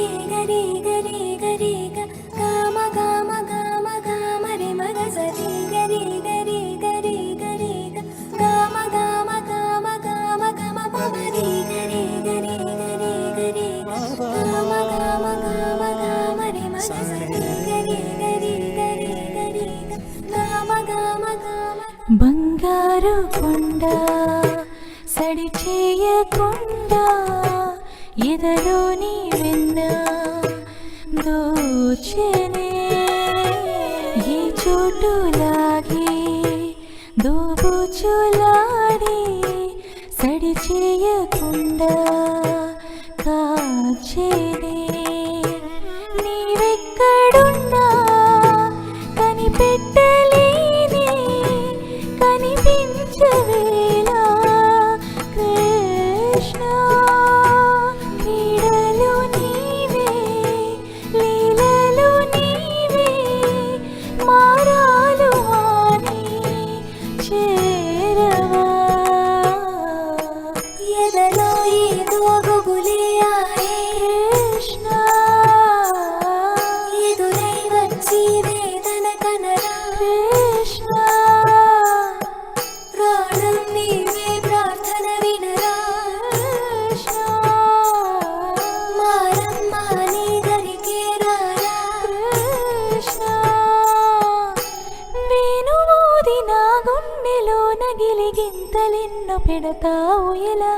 రే గరి గరి గరి గమ గమ గమ గమ రే మగ సరి గరి గరి గరి గరి గమ గమ గమ గమ గమ పమ రే గరి గరి గరి గరి గమ గమ గమ గమ రే మగ సరి గరి గరి గరి గరి గమ గమ గమ బంగారు కొండ సడి చేయకుండా ఎదలోని వెన్న దోచెనే ఈ చోటులాగి దోబుచులాడి సడి చేయకుండా కాచేనే నీవెక్కడున్నా కనిపెట్టలేని కనిపించవేలా కృష్ణ క్రీడలు నీవే లీలలు నీవే మారాలు అని చేరవా ఎదలో ఏదో గుబులే ఆడే కృష్ణ ఎదురై వచ్చి వేదన కనరా కృష్ణ ప్రాణం నీవే ప్రార్థన వినరా కృష్ణ మారమ్మ నీ దరికే రారా కృష్ణ వేణుమోది నా గుండెలో నగిలి గింతలెన్నో పెడతావు ఎలా